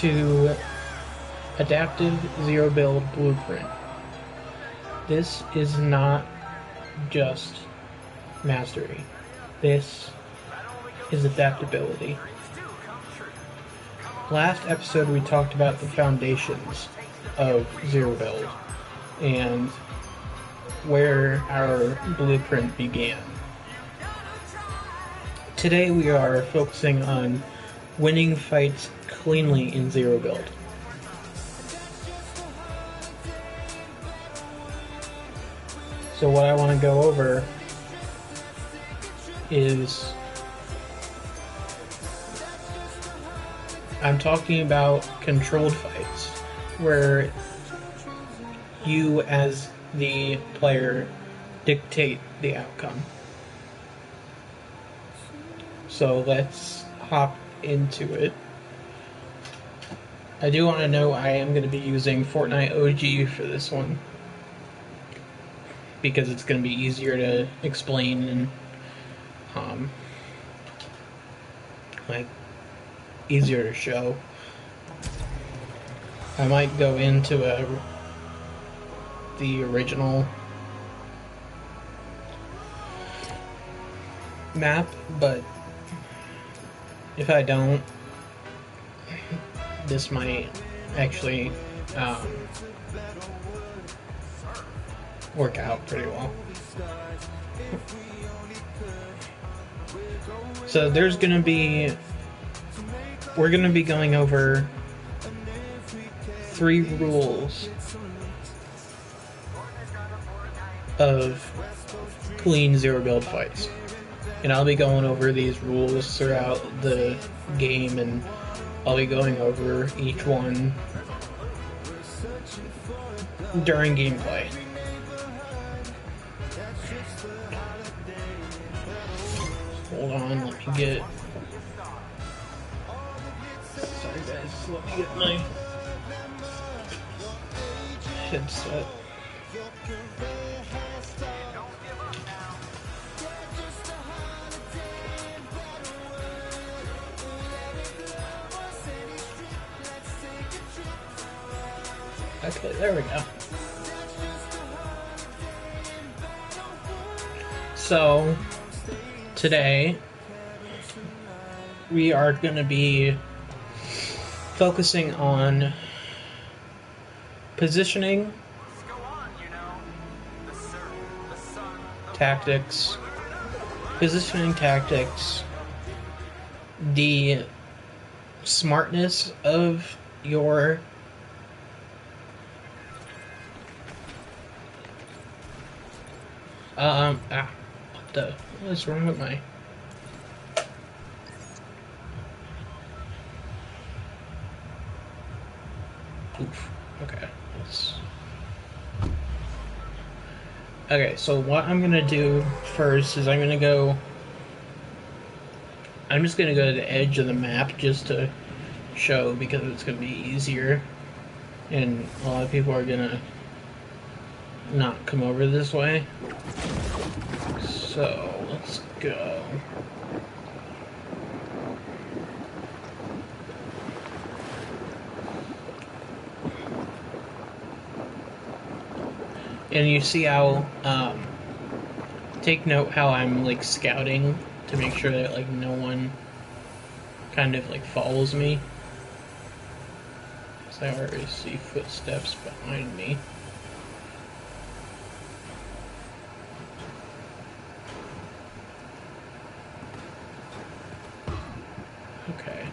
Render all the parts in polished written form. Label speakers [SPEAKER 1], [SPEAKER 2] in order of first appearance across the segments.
[SPEAKER 1] to Adaptive Zero Build Blueprint. This is not just mastery. This is adaptability. Last episode we talked about the foundations of Zero Build and where our blueprint began. Today we are focusing on winning fights cleanly in Zero Build. So what I want to go over is I'm talking about controlled fights where you as the player dictate the outcome. So let's hop into it. I do want to know I am going to be using Fortnite OG for this one because it's going to be easier to explain and like easier to show. I might go into the original map, but if I don't, this might actually work out pretty well. So there's gonna be, we're gonna be going over 3 rules of clean Zero Build fights. And I'll be going over these rules throughout the game, and I'll be going over each one during gameplay. Hold on, let me get... Sorry guys, let me get my headset. Okay, there we go. So, today, we are going to be focusing on positioning, tactics, the smartness of your what is wrong with my... Oof. Okay. Okay, so what I'm gonna do first is I'm just gonna go to the edge of the map just to show, because it's gonna be easier, and a lot of people are gonna not come over this way. So let's go. And you see how take note how I'm like scouting to make sure that like no one kind of like follows me, because I already see footsteps behind me. Okay.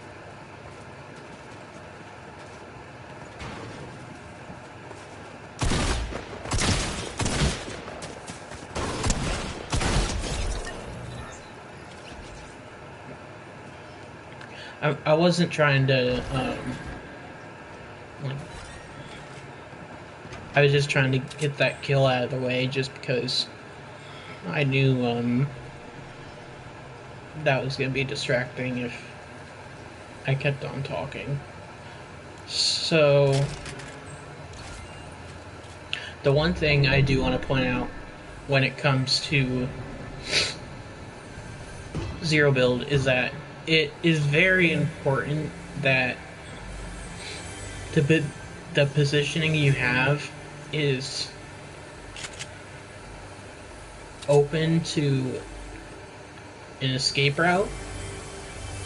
[SPEAKER 1] I wasn't trying to, I was just trying to get that kill out of the way, just because I knew, that was going to be distracting if I kept on talking. So, the one thing I do want to point out when it comes to Zero Build is that it is very important that the positioning you have is open to an escape route,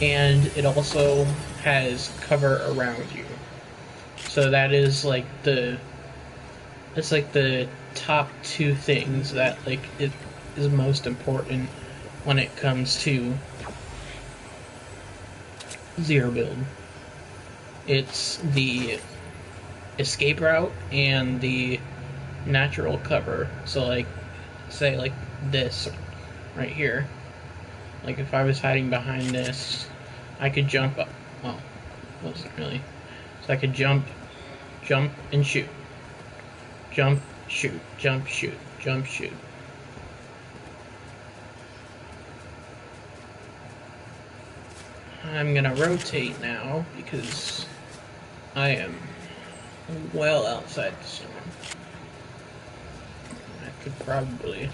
[SPEAKER 1] and it also has cover around you. So that is like the top two things that like it is most important when it comes to Zero Build. It's the escape route and the natural cover. So like say like this right here. Like if I was hiding behind this, I could jump up. Well, wasn't really. So I could jump and shoot. Jump, shoot, jump, shoot, jump, shoot. I'm gonna rotate now because I am well outside the zone. I could probably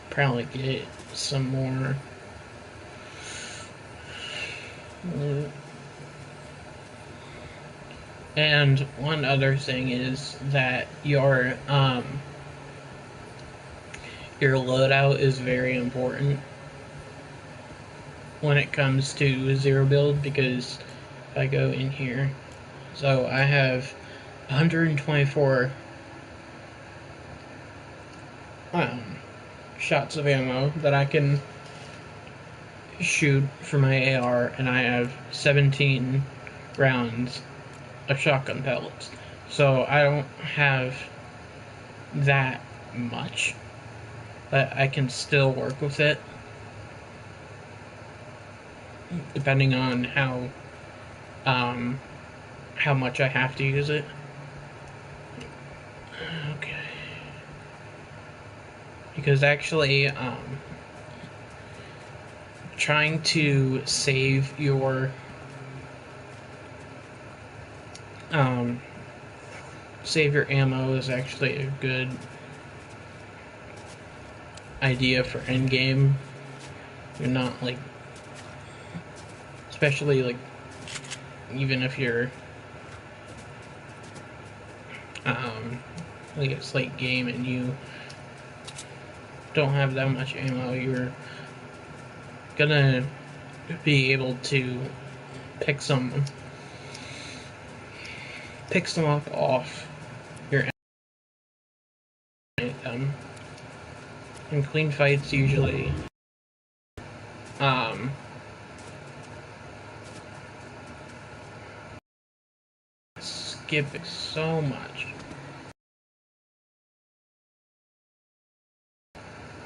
[SPEAKER 1] probably get some more loot. And one other thing is that your loadout is very important when it comes to Zero Build, because if I go in here, so I have 124 shots of ammo that I can shoot for my AR, and I have 17 rounds of shotgun pellets. So I don't have that much, but I can still work with it depending on how much I have to use it. Okay. Because actually, trying to save your ammo is actually a good idea for endgame. You're not like, especially like, even if you're like it's late game and you don't have that much ammo, you're gonna be able to pick some up off your item. And clean fights usually skip so much.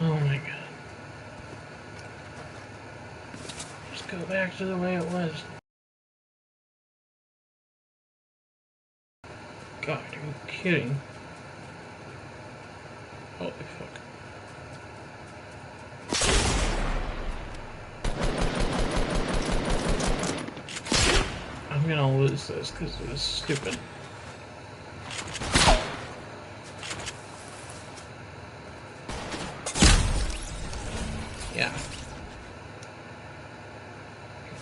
[SPEAKER 1] Oh my god. Just go back to the way it was. God, are you kidding? Holy fuck. I'm gonna lose this because it was stupid. Yeah.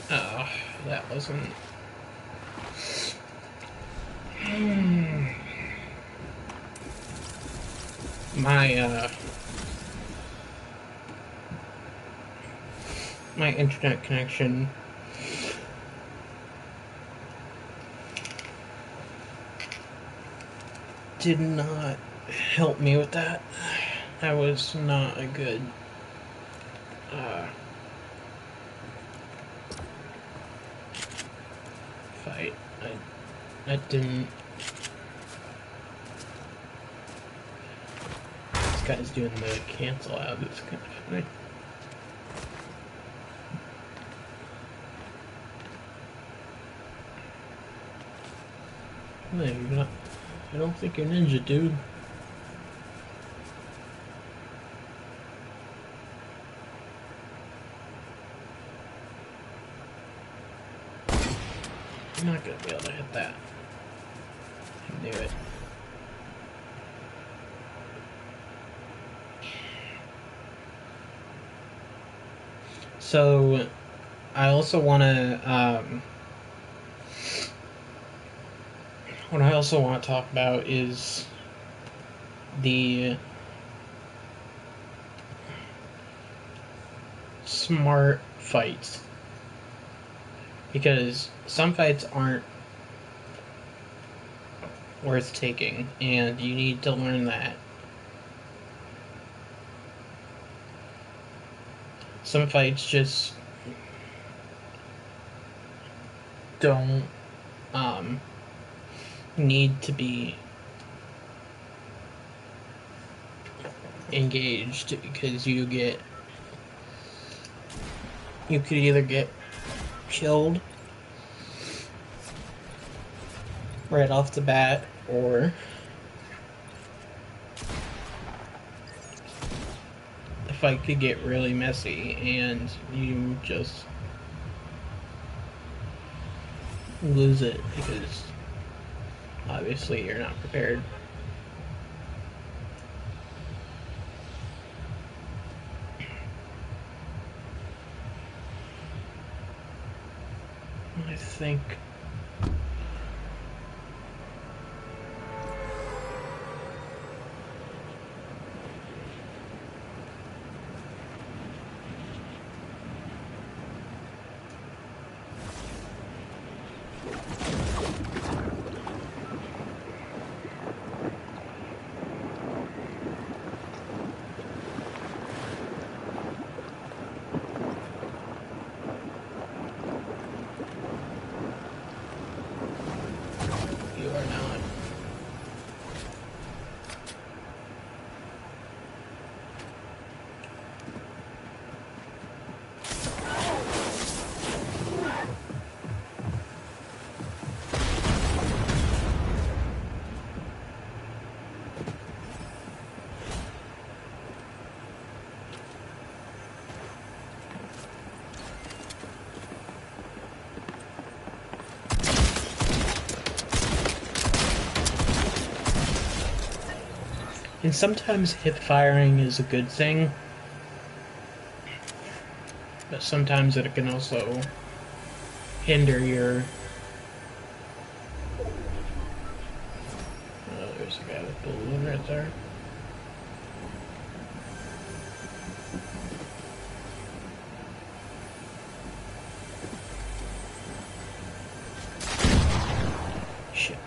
[SPEAKER 1] Oh, that wasn't... my internet connection did not help me with that. That was not a good fight. I didn't... This guy's doing the cancel out. It's kind of funny. No, you're not. I don't think you're ninja, dude. not gonna be able to hit that. I knew it. So, I also want to, what I also want to talk about is the smart fights. Because some fights aren't worth taking, and you need to learn that. Some fights just don't need to be engaged, because you could either get killed right off the bat, or the fight could get really messy and you just lose it because obviously you're not prepared. I think you are not. And sometimes hip firing is a good thing, but sometimes it can also hinder your... Oh, there's a guy with balloon right there. Shit.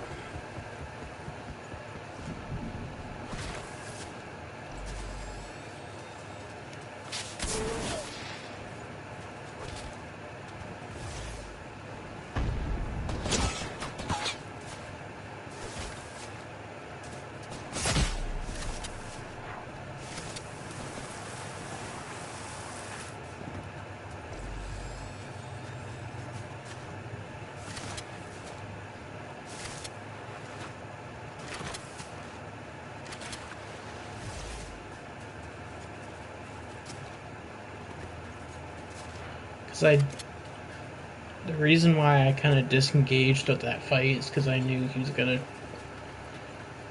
[SPEAKER 1] The reason why I kind of disengaged with that fight is because I knew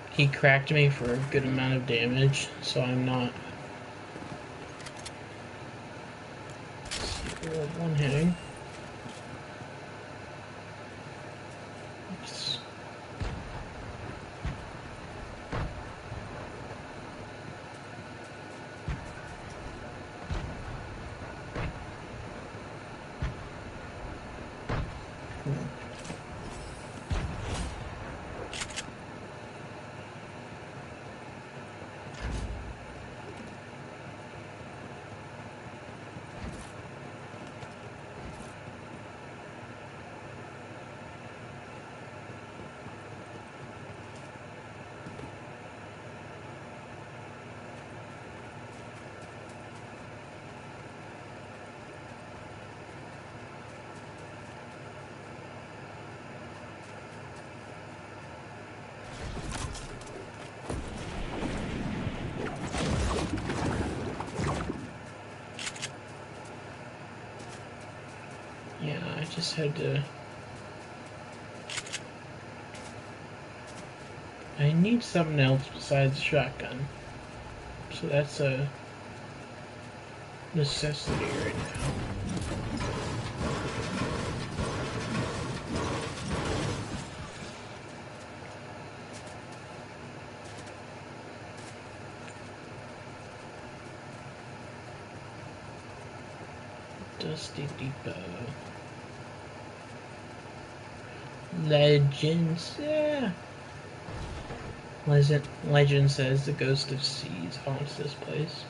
[SPEAKER 1] he cracked me for a good amount of damage, so I'm not one hitting. Oops. Yeah, I just had to I need something else besides a shotgun. So that's a necessity right now. Dusty Depot. Legends, yeah. Legend says the ghost of seas haunts this place.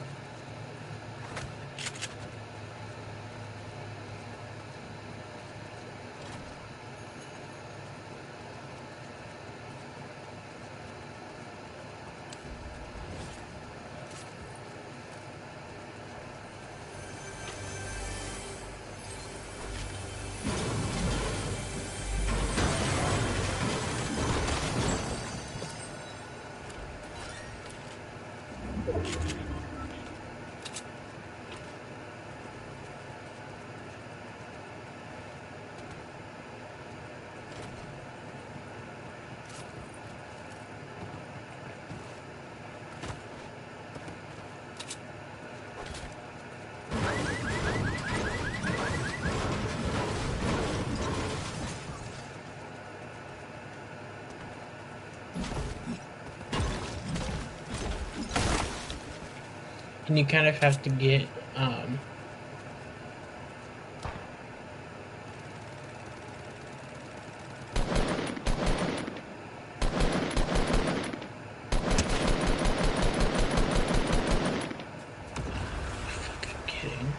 [SPEAKER 1] And you kind of have to get fucking kidding.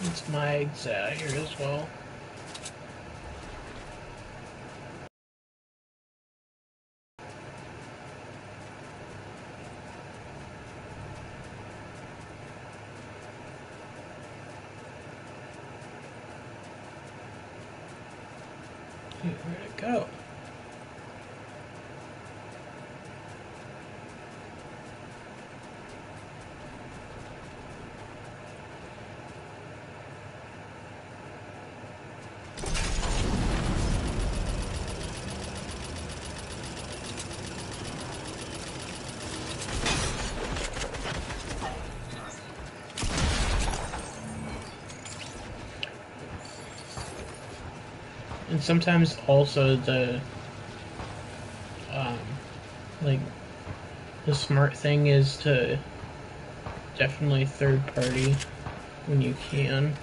[SPEAKER 1] It's my exit here as well. Where'd it go? And sometimes also the like the smart thing is to definitely third party when you can.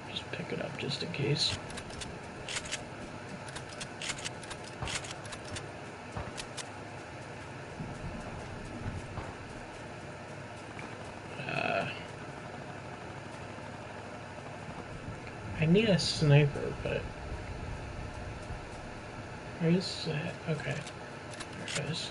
[SPEAKER 1] Just pick it up just in case. I need a sniper, but where is that? Okay, there it is.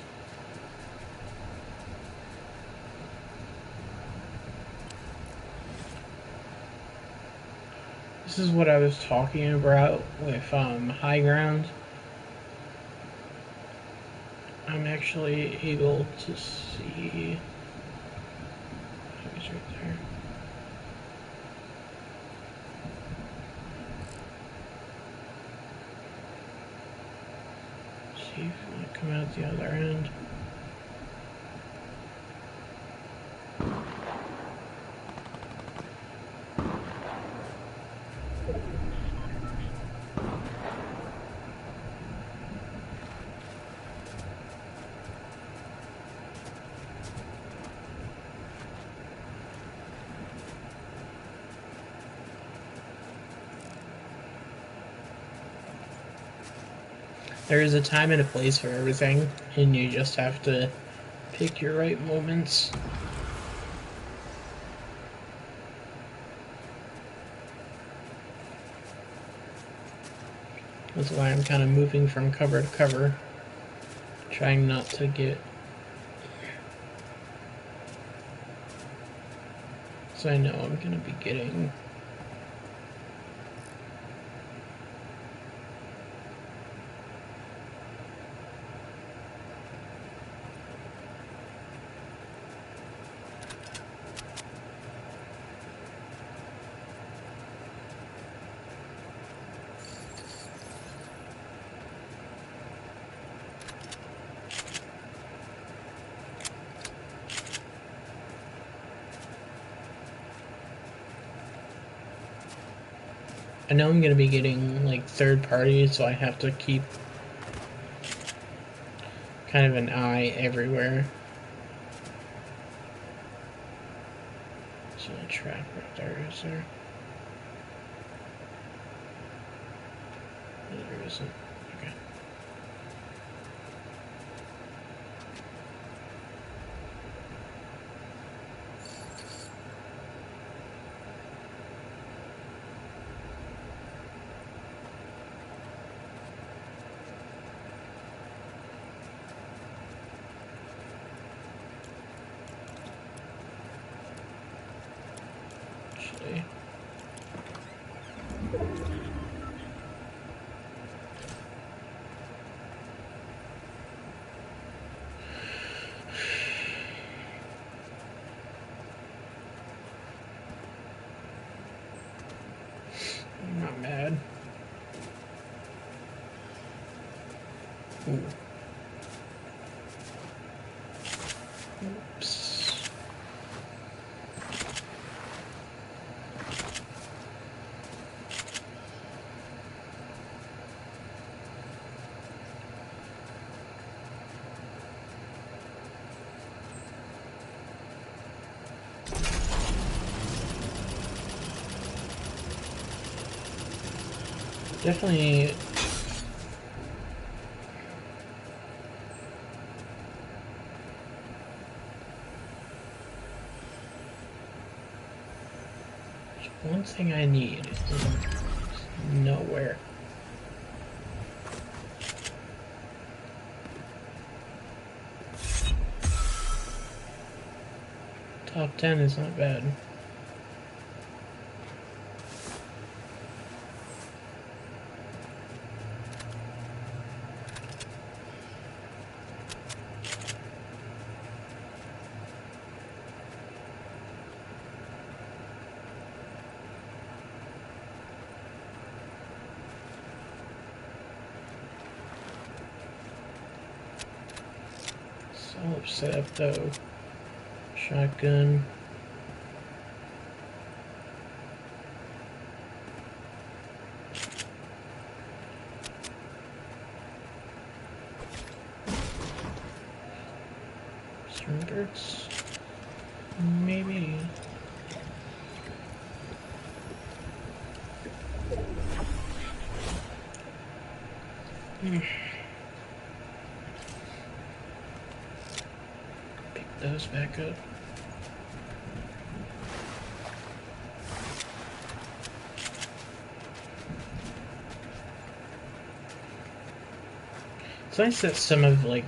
[SPEAKER 1] This is what I was talking about with high ground. I'm actually able to see. Oh, he's right there. See if you want to come out the other end. There is a time and a place for everything, and you just have to pick your right moments. That's why I'm kind of moving from cover to cover, trying not to get... So I know I'm going to be getting... know I'm gonna be getting like third party, so I have to keep kind of an eye everywhere. Is there a trap right there? Is there? No, there isn't. Okay. Actually. I'm not mad. Ooh. Oops. Definitely. One thing I need is nowhere. Top 10 is not bad. So upset though. Shotgun. Birds? Maybe. Pick those back up. It's nice that some of like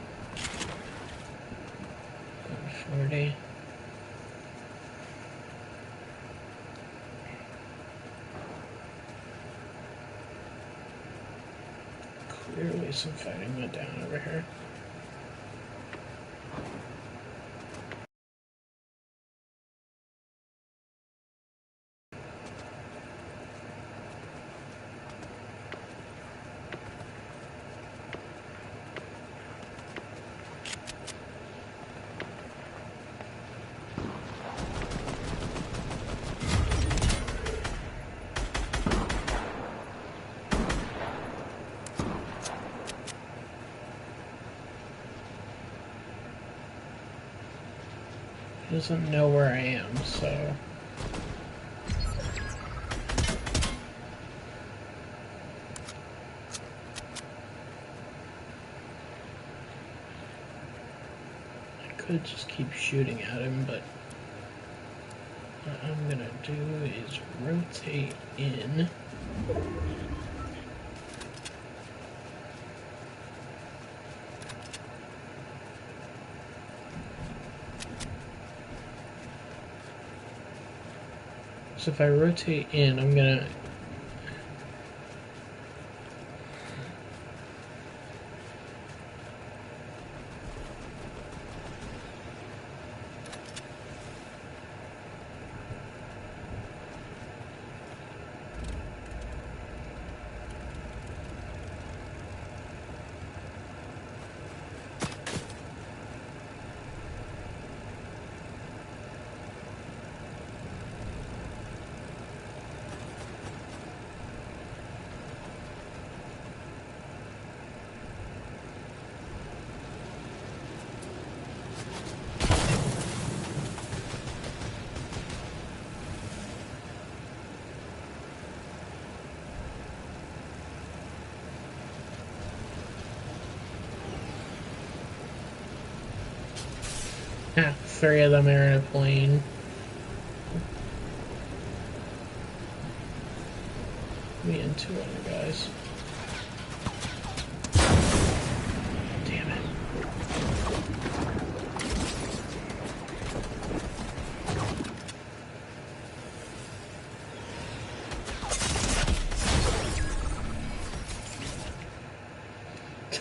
[SPEAKER 1] 40. Clearly some fighting went down over here. He doesn't know where I am, so... I could just keep shooting at him, but... what I'm gonna do is rotate in. So if I rotate in, I'm gonna... 3 of them are in a plane. Me and 2 other guys. Damn it.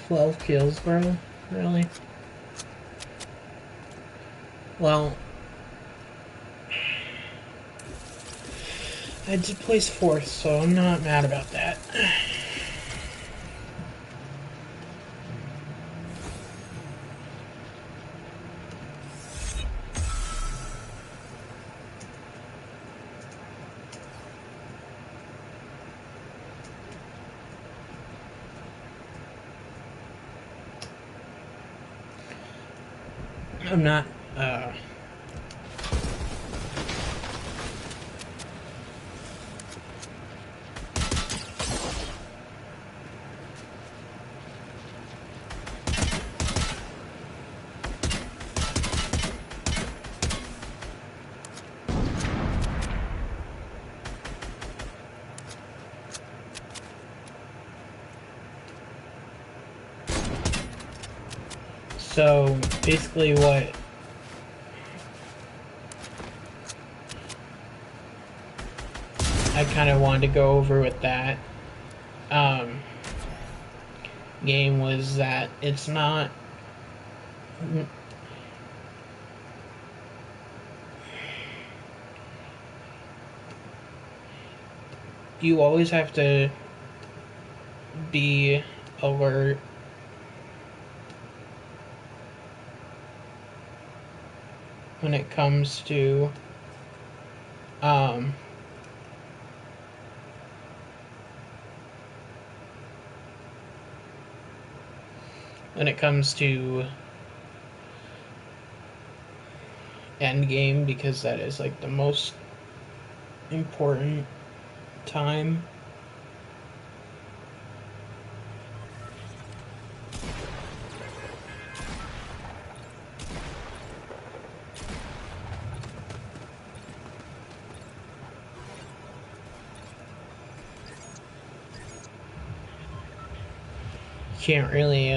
[SPEAKER 1] "12 kills, bro? Really?" Well, I did place 4th, so I'm not mad about that. I'm not, so basically what I kind of wanted to go over with that game was that it's not you always have to be alert when it comes to end game, because that is like the most important time. Can't really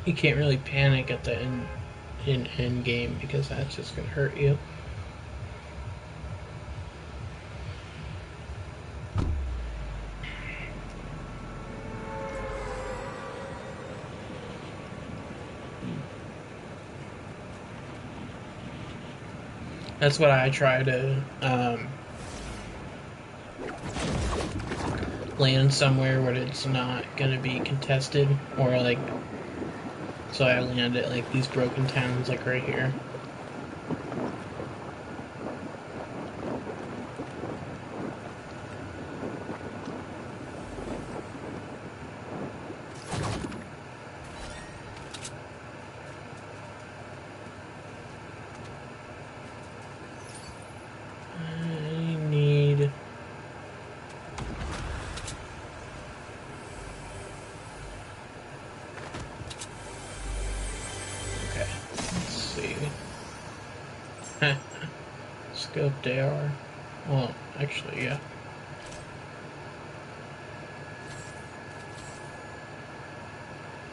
[SPEAKER 1] you can't really panic at the end game, because that's just gonna hurt you. That's what I try to land somewhere where it's not gonna be contested, or like, so I land at like these broken towns like right here. Scope they are. Well, actually, yeah.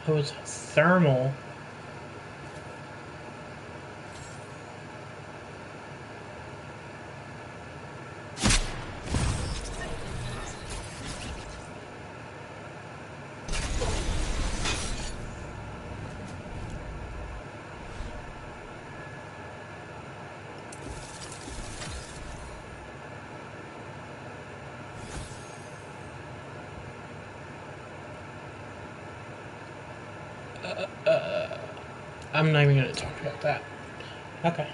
[SPEAKER 1] Oh, it's thermal. I'm not even gonna talk about that. Okay.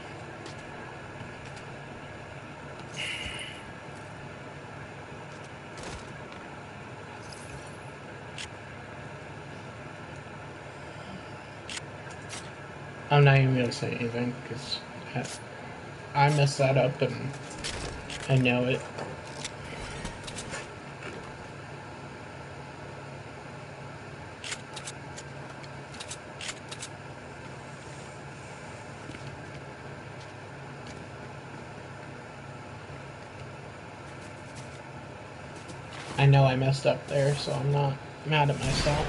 [SPEAKER 1] I'm not even gonna say anything, because I messed that up and I know it. I know I messed up there, so I'm not mad at myself.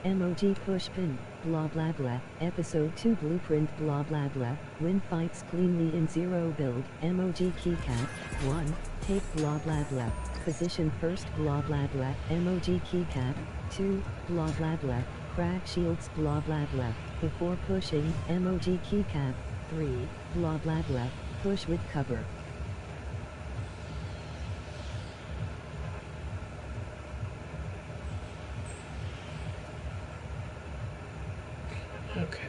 [SPEAKER 2] MOG push pin, blah blah blah, episode 2 blueprint blah blah blah, win fights cleanly in zero build, MOG keycap, 1, take blah blah blah, position first blah blah blah, MOG keycap, 2, blah blah blah, crack shields blah blah blah, before pushing, MOG keycap, 3, blah blah blah, push with cover.
[SPEAKER 1] Okay.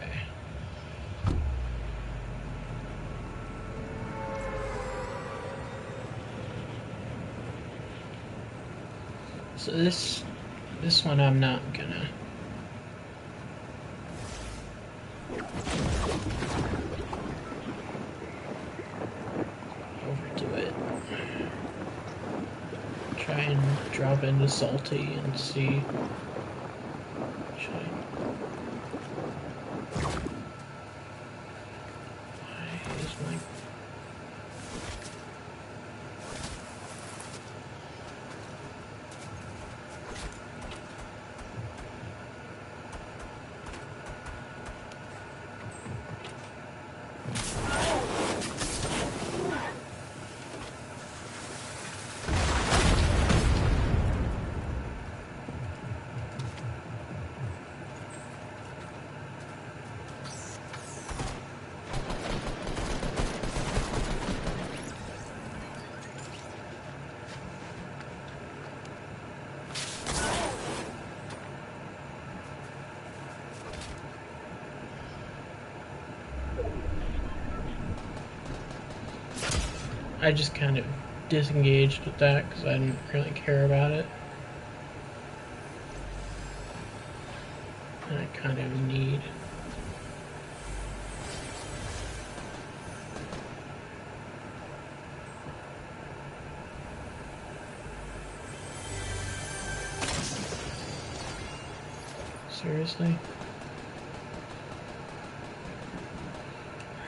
[SPEAKER 1] So this one I'm not gonna overdo it. Try and drop into salty and see. Why is my I just kind of disengaged with that because I didn't really care about it. And I kind of need. Seriously?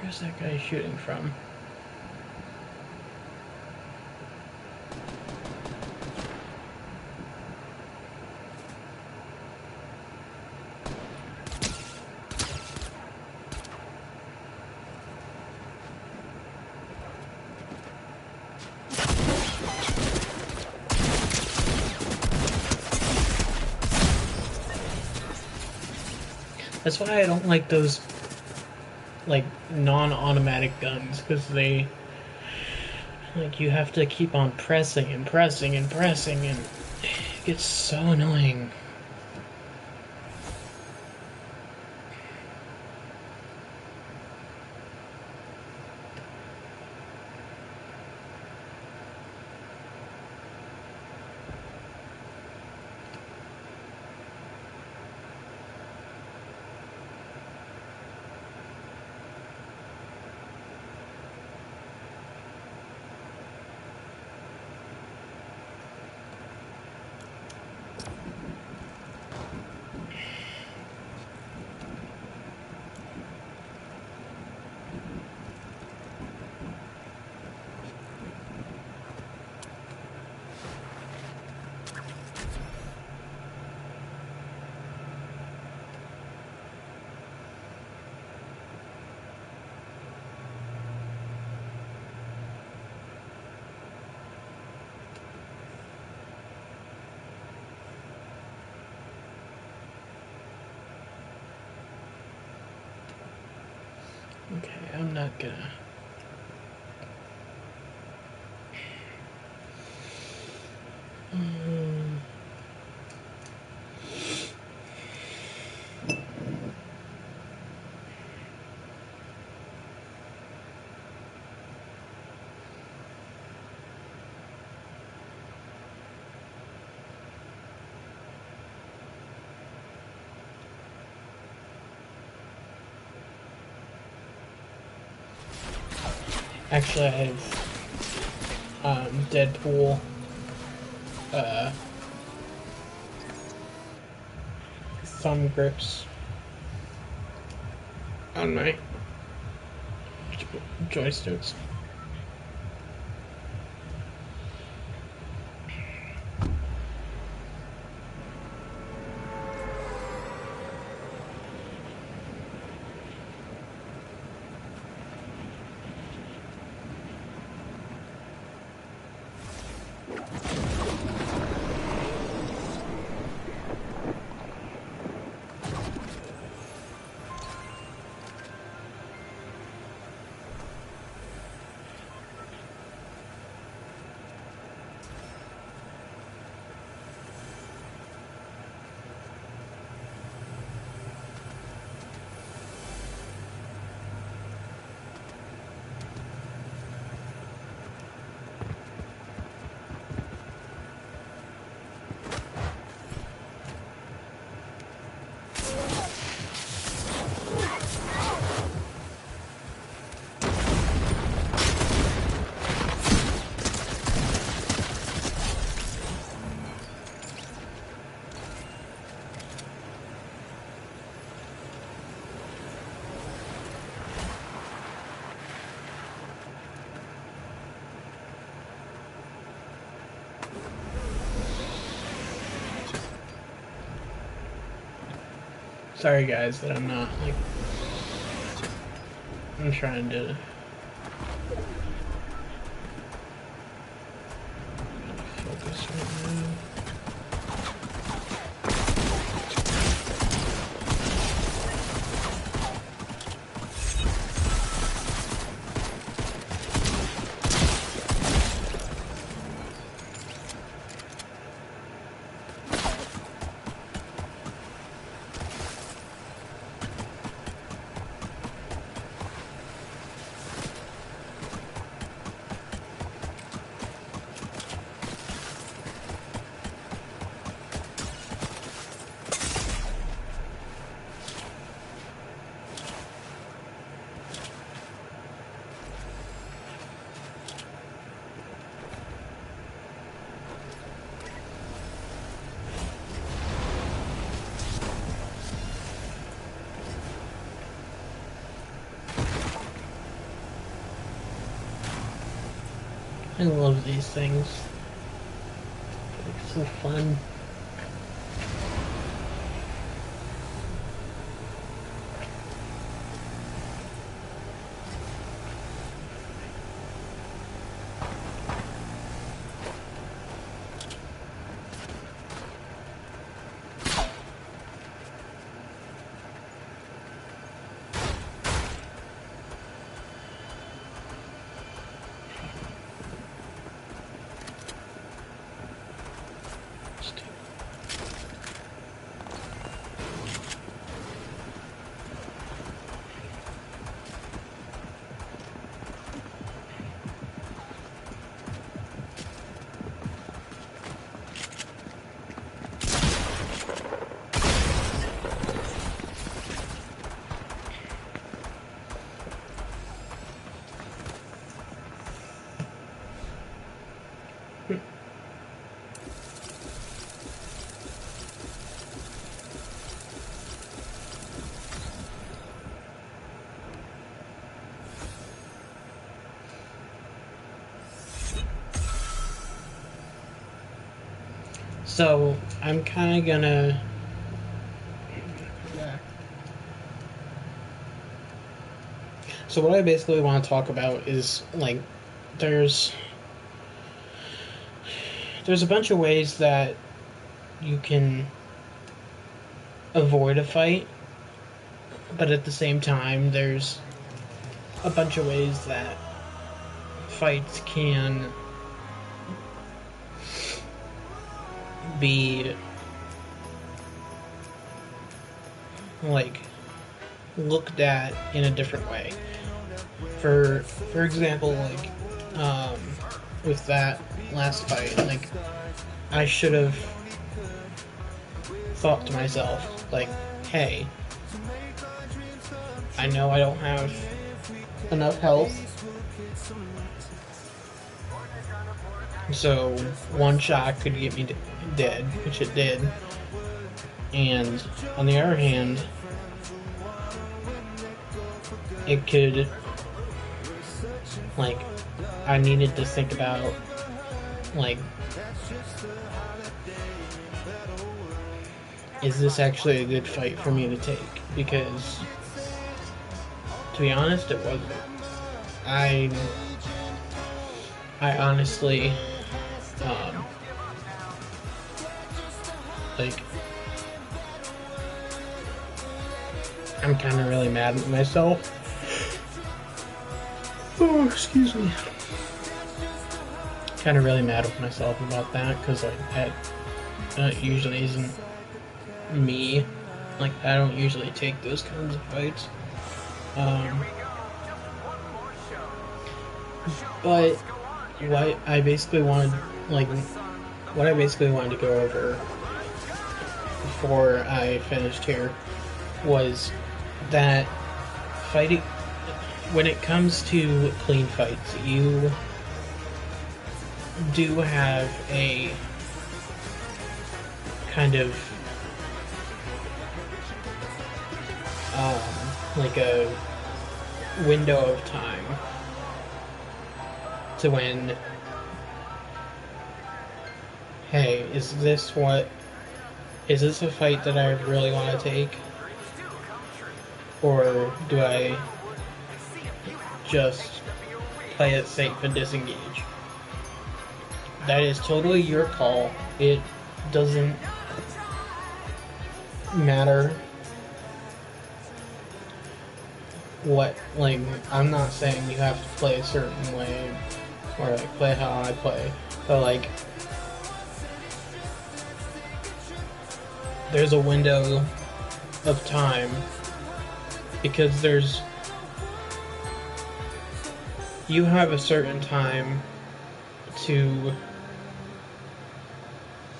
[SPEAKER 1] Where's that guy shooting from? That's why I don't like those, like, non-automatic guns, because they, like, you have to keep on pressing and pressing and pressing, and it gets so annoying. not gonna. Actually, I have Deadpool thumb grips on my joysticks. Sorry guys that I'm not, like, I'm trying to focus right now. I love these things. It's so fun. So I'm kind of gonna. So what I basically want to talk about is, like, there's a bunch of ways that you can avoid a fight, but at the same time there's a bunch of ways that fights can be like looked at in a different way. For example, like with that last fight, like I should have thought to myself, like, hey, I know I don't have enough health, so one shot could get me dead, which it did. And on the other hand, it could, like, I needed to think about, like, is this actually a good fight for me to take? Because, to be honest, it wasn't. I honestly, like, I'm kind of really mad at myself. Oh, excuse me. Kind of really mad with myself about that, because, like, that usually isn't me. Like, I don't usually take those kinds of fights. But what I basically wanted to go over before I finished here was that fighting, when it comes to clean fights, you do have a kind of like a window of time to when, hey, is this a fight that I really want to take? Or do I just play it safe and disengage? That is totally your call. It doesn't matter what, like, I'm not saying you have to play a certain way or like play how I play, but like there's a window of time, because you have a certain time to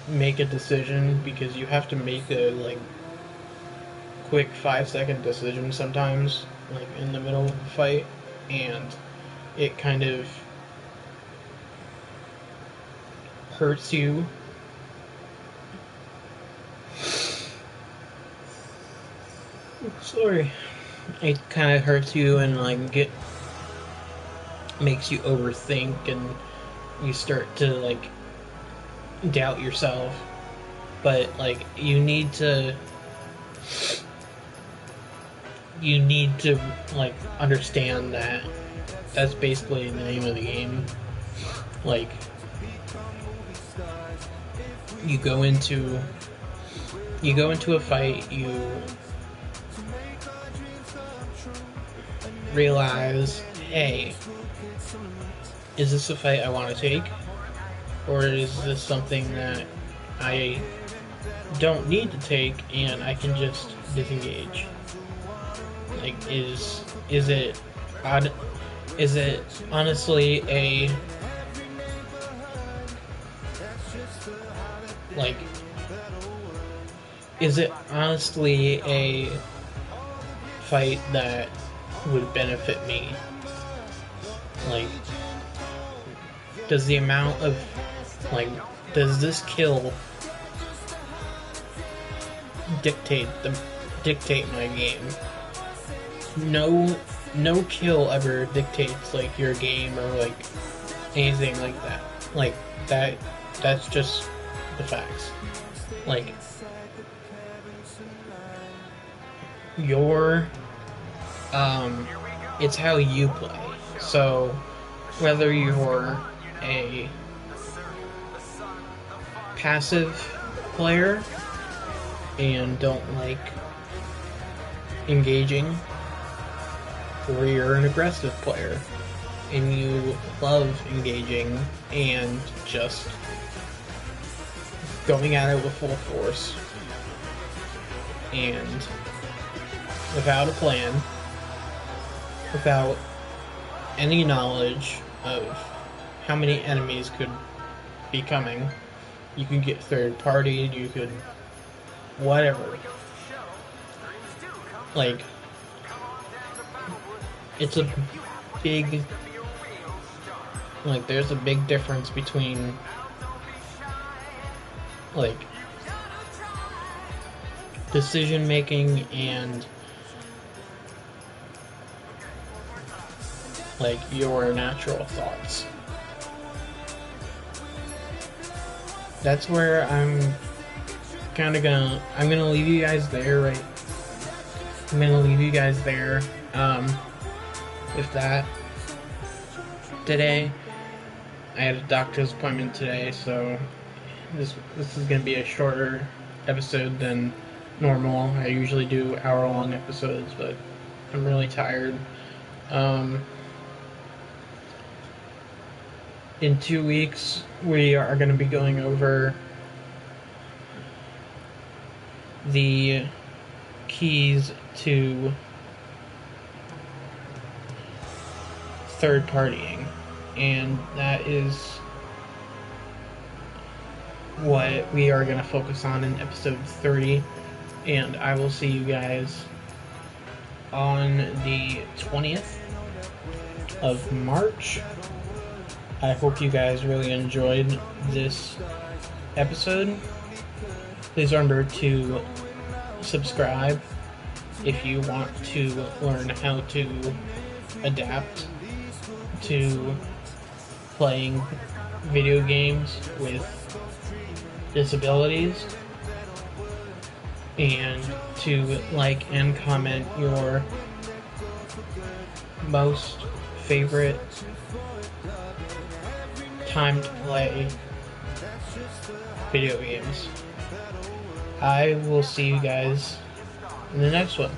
[SPEAKER 1] make a decision, because you have to make a like quick 5-second decision sometimes, like in the middle of a fight, and it kind of hurts you. Sorry. It kind of hurts you and like makes you overthink, and you start to like doubt yourself. But like you need to like understand that that's basically the name of the game. Like you go into a fight, you realize, hey, is this a fight I want to take? Or is this something that I don't need to take and I can just disengage? Like, is it honestly a, like, is it honestly a fight that would benefit me? Like, does the amount of, like, does this kill dictate my game? No kill ever dictates like your game or like anything like that. Like that's just the facts. Like it's how you play. So whether you're a passive player and don't like engaging, or you're an aggressive player and you love engaging and just going at it with full force and without a plan, without any knowledge of how many enemies could be coming. You can get third-partied, you could whatever. Like, it's a big, like, there's a big difference between, like, decision making and, like, your natural thoughts. That's where I'm gonna leave you guys there, right? I'm gonna leave you guys there, with that. Today, I had a doctor's appointment today, so this is gonna be a shorter episode than normal. I usually do hour-long episodes, but I'm really tired. In 2 weeks, we are going to be going over the keys to third partying, and that is what we are going to focus on in episode 30, and I will see you guys on the 20th of March. I hope you guys really enjoyed this episode. Please remember to subscribe if you want to learn how to adapt to playing video games with disabilities, and to like and comment your most favorite time to play video games. I will see you guys in the next one.